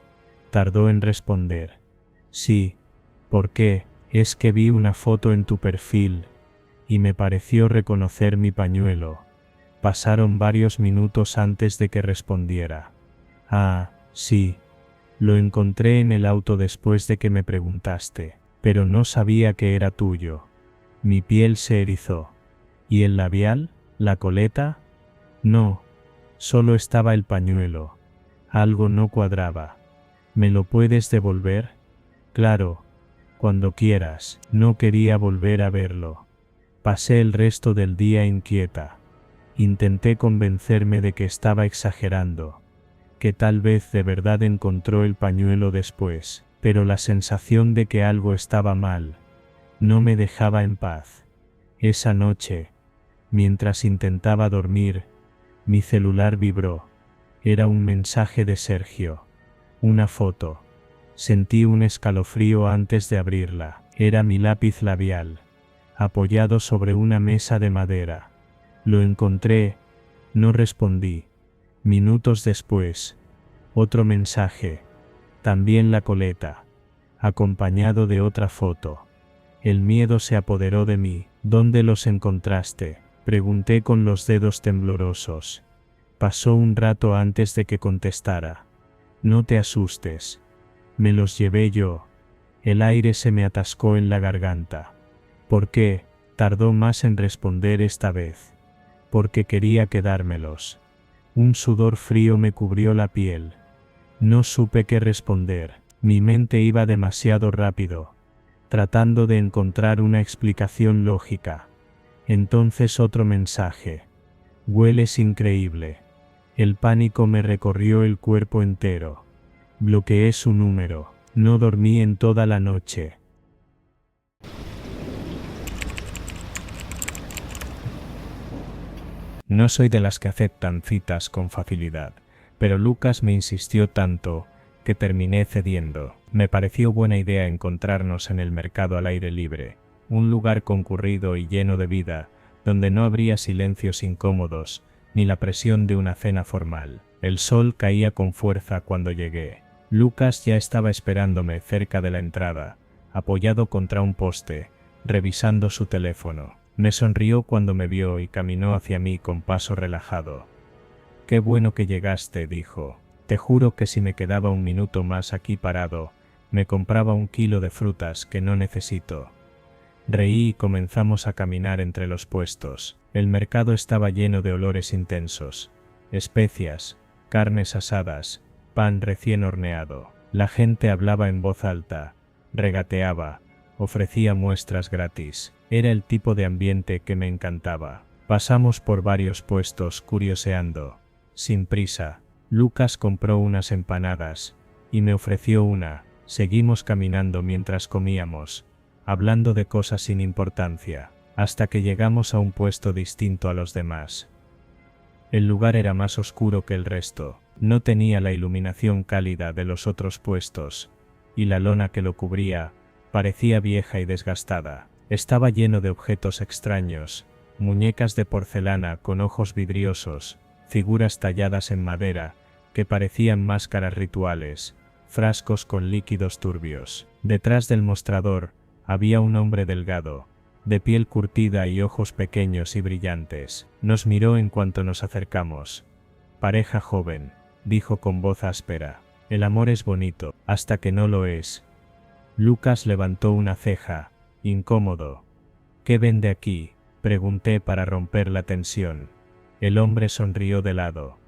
S1: Tardó en responder. Sí. ¿Por qué? Es que vi una foto en tu perfil, y me pareció reconocer mi pañuelo. Pasaron varios minutos antes de que respondiera. Ah, sí. Lo encontré en el auto después de que me preguntaste, pero no sabía que era tuyo. Mi piel se erizó. ¿Y el labial? ¿La coleta? No. Solo estaba el pañuelo. Algo no cuadraba. ¿Me lo puedes devolver? Claro. Cuando quieras. No quería volver a verlo. Pasé el resto del día inquieta. Intenté convencerme de que estaba exagerando, que tal vez de verdad encontró el pañuelo después, pero la sensación de que algo estaba mal no me dejaba en paz. Esa noche, mientras intentaba dormir, mi celular vibró. Era un mensaje de Sergio. Una foto. Sentí un escalofrío antes de abrirla. Era mi lápiz labial, apoyado sobre una mesa de madera. Lo encontré. No respondí. Minutos después, otro mensaje. También la coleta, acompañado de otra foto. El miedo se apoderó de mí. ¿Dónde los encontraste?, pregunté con los dedos temblorosos. Pasó un rato antes de que contestara. No te asustes. Me los llevé yo. El aire se me atascó en la garganta. ¿Por qué? Tardó más en responder esta vez. Porque quería quedármelos. Un sudor frío me cubrió la piel. No supe qué responder. Mi mente iba demasiado rápido, tratando de encontrar una explicación lógica. Entonces otro mensaje. Hueles increíble. El pánico me recorrió el cuerpo entero. Bloqueé su número. No dormí en toda la noche. No soy de las que aceptan citas con facilidad, pero Lucas me insistió tanto que terminé cediendo. Me pareció buena idea encontrarnos en el mercado al aire libre, un lugar concurrido y lleno de vida, donde no habría silencios incómodos, ni la presión de una cena formal. El sol caía con fuerza cuando llegué. Lucas ya estaba esperándome cerca de la entrada, apoyado contra un poste, revisando su teléfono. Me sonrió cuando me vio y caminó hacia mí con paso relajado. «Qué bueno que llegaste», dijo. «Te juro que si me quedaba un minuto más aquí parado, me compraba 1 kilo de frutas que no necesito». Reí y comenzamos a caminar entre los puestos. El mercado estaba lleno de olores intensos. Especias, carnes asadas, pan recién horneado. La gente hablaba en voz alta, regateaba, ofrecía muestras gratis. Era el tipo de ambiente que me encantaba. Pasamos por varios puestos curioseando. Sin prisa, Lucas compró unas empanadas y me ofreció una. Seguimos caminando mientras comíamos, hablando de cosas sin importancia, hasta que llegamos a un puesto distinto a los demás. El lugar era más oscuro que el resto, no tenía la iluminación cálida de los otros puestos, y la lona que lo cubría parecía vieja y desgastada. Estaba lleno de objetos extraños, muñecas de porcelana con ojos vidriosos, figuras talladas en madera, que parecían máscaras rituales, frascos con líquidos turbios. Detrás del mostrador había un hombre delgado, de piel curtida y ojos pequeños y brillantes. Nos miró en cuanto nos acercamos. Pareja joven, dijo con voz áspera. El amor es bonito, hasta que no lo es. Lucas levantó una ceja, incómodo. ¿Qué vende aquí?, pregunté para romper la tensión. El hombre sonrió de lado.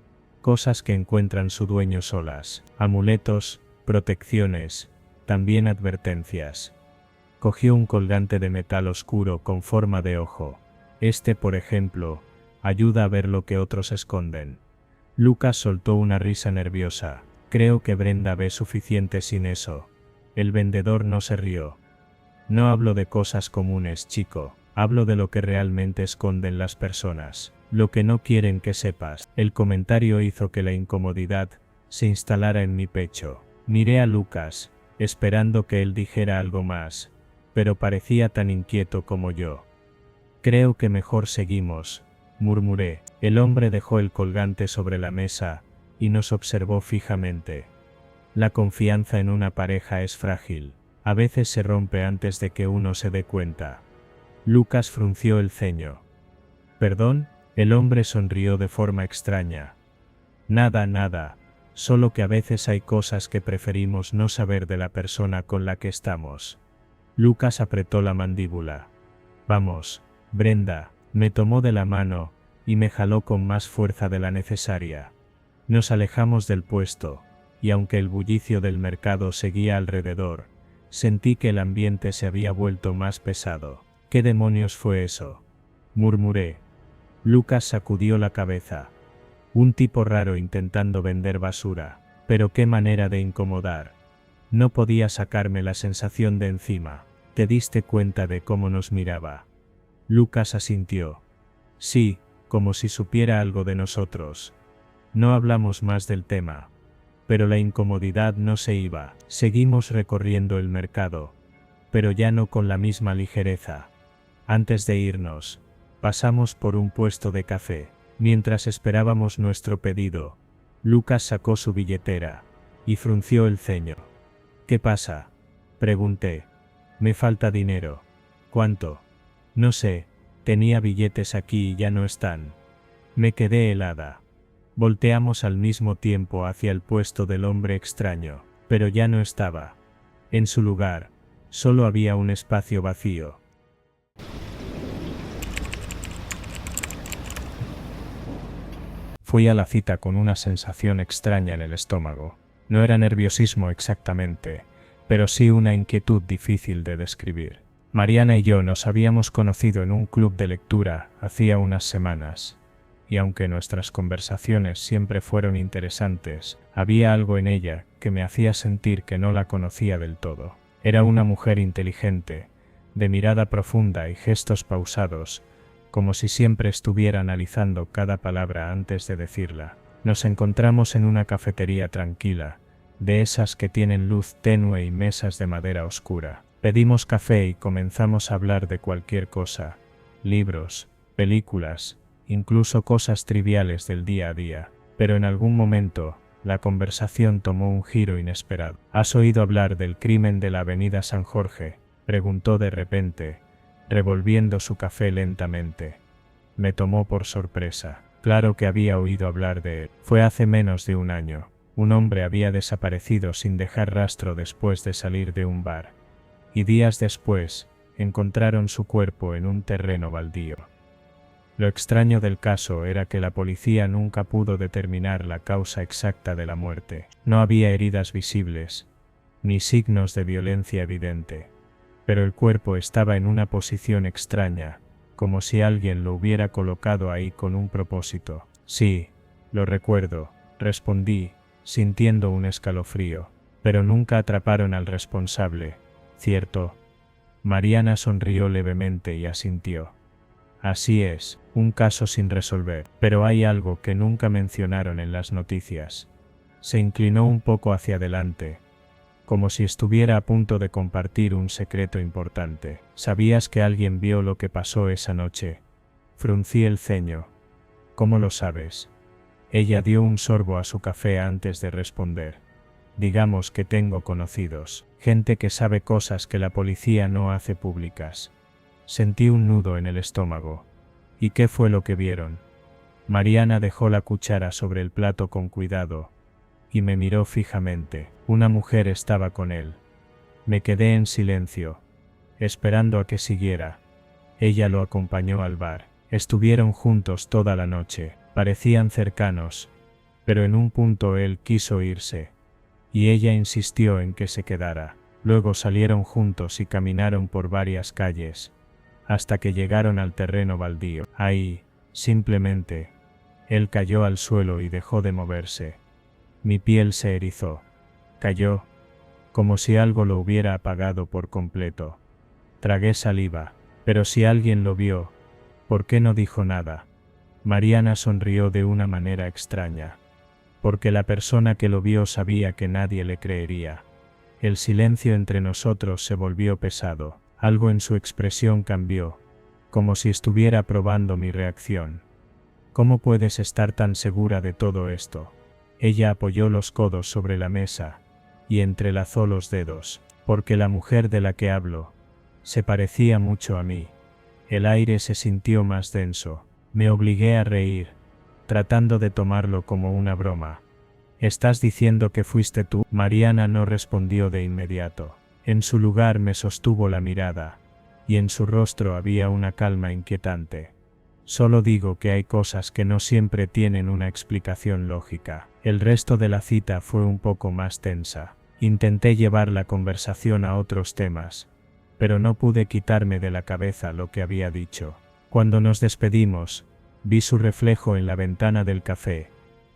S1: Cosas que encuentran su dueño solas. Amuletos, protecciones, también advertencias. Cogió un colgante de metal oscuro con forma de ojo. Este, por ejemplo, ayuda a ver lo que otros esconden. Lucas soltó una risa nerviosa. Creo que Brenda ve suficiente sin eso. El vendedor no se rió. No hablo de cosas comunes, chico. Hablo de lo que realmente esconden las personas. Lo que no quieren que sepas. El comentario hizo que la incomodidad se instalara en mi pecho. Miré a Lucas, esperando que él dijera algo más, pero parecía tan inquieto como yo. Creo que mejor seguimos, murmuré. El hombre dejó el colgante sobre la mesa y nos observó fijamente. La confianza en una pareja es frágil. A veces se rompe antes de que uno se dé cuenta. Lucas frunció el ceño. ¿Perdón? El hombre sonrió de forma extraña. Nada, solo que a veces hay cosas que preferimos no saber de la persona con la que estamos. Lucas apretó la mandíbula. Vamos, Brenda, me tomó de la mano y me jaló con más fuerza de la necesaria. Nos alejamos del puesto, y aunque el bullicio del mercado seguía alrededor, sentí que el ambiente se había vuelto más pesado. ¿Qué demonios fue eso?, murmuré. Lucas sacudió la cabeza. Un tipo raro intentando vender basura. Pero qué manera de incomodar. No podía sacarme la sensación de encima. ¿Te diste cuenta de cómo nos miraba? Lucas asintió. Sí, como si supiera algo de nosotros. No hablamos más del tema. Pero la incomodidad no se iba. Seguimos recorriendo el mercado, pero ya no con la misma ligereza. Antes de irnos, pasamos por un puesto de café. Mientras esperábamos nuestro pedido, Lucas sacó su billetera y frunció el ceño. ¿Qué pasa?, pregunté. Me falta dinero. ¿Cuánto? No sé, tenía billetes aquí y ya no están. Me quedé helada. Volteamos al mismo tiempo hacia el puesto del hombre extraño, pero ya no estaba. En su lugar, solo había un espacio vacío. Fui a la cita con una sensación extraña en el estómago. No era nerviosismo exactamente, pero sí una inquietud difícil de describir. Mariana y yo nos habíamos conocido en un club de lectura hacía unas semanas, y aunque nuestras conversaciones siempre fueron interesantes, había algo en ella que me hacía sentir que no la conocía del todo. Era una mujer inteligente, de mirada profunda y gestos pausados, como si siempre estuviera analizando cada palabra antes de decirla. Nos encontramos en una cafetería tranquila, de esas que tienen luz tenue y mesas de madera oscura. Pedimos café y comenzamos a hablar de cualquier cosa, libros, películas, incluso cosas triviales del día a día. Pero en algún momento, la conversación tomó un giro inesperado. ¿Has oído hablar del crimen de la Avenida San Jorge?, preguntó de repente, revolviendo su café lentamente. Me tomó por sorpresa. Claro que había oído hablar de él. Fue hace menos de un año. Un hombre había desaparecido sin dejar rastro después de salir de un bar. Y días después, encontraron su cuerpo en un terreno baldío. Lo extraño del caso era que la policía nunca pudo determinar la causa exacta de la muerte. No había heridas visibles, ni signos de violencia evidente. Pero el cuerpo estaba en una posición extraña, como si alguien lo hubiera colocado ahí con un propósito. Sí, lo recuerdo, respondí, sintiendo un escalofrío. pero nunca atraparon al responsable, ¿cierto? Mariana sonrió levemente y asintió. Así es, un caso sin resolver, pero hay algo que nunca mencionaron en las noticias. Se inclinó un poco hacia adelante, como si estuviera a punto de compartir un secreto importante. ¿Sabías que alguien vio lo que pasó esa noche? Fruncí el ceño. ¿Cómo lo sabes? Ella dio un sorbo a su café antes de responder. Digamos que tengo conocidos, gente que sabe cosas que la policía no hace públicas. Sentí un nudo en el estómago. ¿Y qué fue lo que vieron? Mariana dejó la cuchara sobre el plato con cuidado y me miró fijamente. Una mujer estaba con él. Me quedé en silencio, esperando a que siguiera. Ella lo acompañó al bar. Estuvieron juntos toda la noche. Parecían cercanos, pero en un punto él quiso irse, y ella insistió en que se quedara. Luego salieron juntos y caminaron por varias calles, hasta que llegaron al terreno baldío. Ahí, simplemente, él cayó al suelo y dejó de moverse. Mi piel se erizó. Cayó, como si algo lo hubiera apagado por completo. Tragué saliva, pero si alguien lo vio, ¿por qué no dijo nada? Mariana sonrió de una manera extraña. Porque la persona que lo vio sabía que nadie le creería. El silencio entre nosotros se volvió pesado. Algo en su expresión cambió, como si estuviera probando mi reacción. ¿Cómo puedes estar tan segura de todo esto? Ella apoyó los codos sobre la mesa y entrelazó los dedos. Porque la mujer de la que hablo se parecía mucho a mí. El aire se sintió más denso. Me obligué a reír, tratando de tomarlo como una broma. ¿Estás diciendo que fuiste tú? Mariana no respondió de inmediato. En su lugar me sostuvo la mirada, y en su rostro había una calma inquietante. Solo digo que hay cosas que no siempre tienen una explicación lógica. El resto de la cita fue un poco más tensa. Intenté llevar la conversación a otros temas, pero no pude quitarme de la cabeza lo que había dicho. Cuando nos despedimos, vi su reflejo en la ventana del café,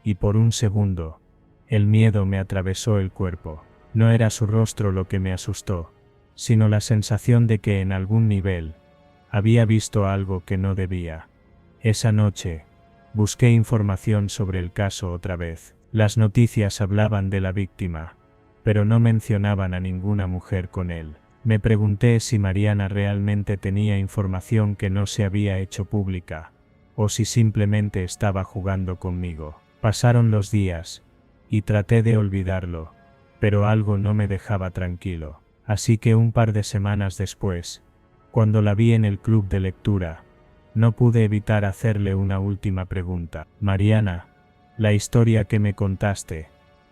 S1: y por un segundo, el miedo me atravesó el cuerpo. No era su rostro lo que me asustó, sino la sensación de que en algún nivel, había visto algo que no debía. Esa noche, busqué información sobre el caso otra vez. Las noticias hablaban de la víctima, pero no mencionaban a ninguna mujer con él. Me pregunté si Mariana realmente tenía información que no se había hecho pública, o si simplemente estaba jugando conmigo. Pasaron los días, y traté de olvidarlo, pero algo no me dejaba tranquilo. Así que un par de semanas después, cuando la vi en el club de lectura, no pude evitar hacerle una última pregunta. Mariana, la historia que me contaste,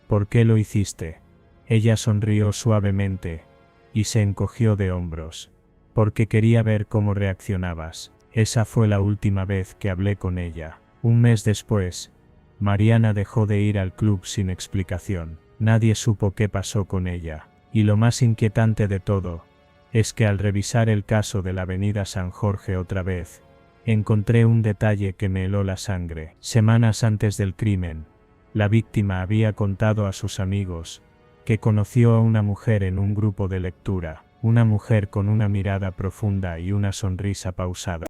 S1: ¿por qué lo hiciste? Ella sonrió suavemente y se encogió de hombros. Porque quería ver cómo reaccionabas. Esa fue la última vez que hablé con ella. Un mes después, Mariana dejó de ir al club sin explicación. Nadie supo qué pasó con ella. Y lo más inquietante de todo, es que al revisar el caso de la Avenida San Jorge otra vez, encontré un detalle que me heló la sangre. Semanas antes del crimen, la víctima había contado a sus amigos que conoció a una mujer en un grupo de lectura, una mujer con una mirada profunda y una sonrisa pausada.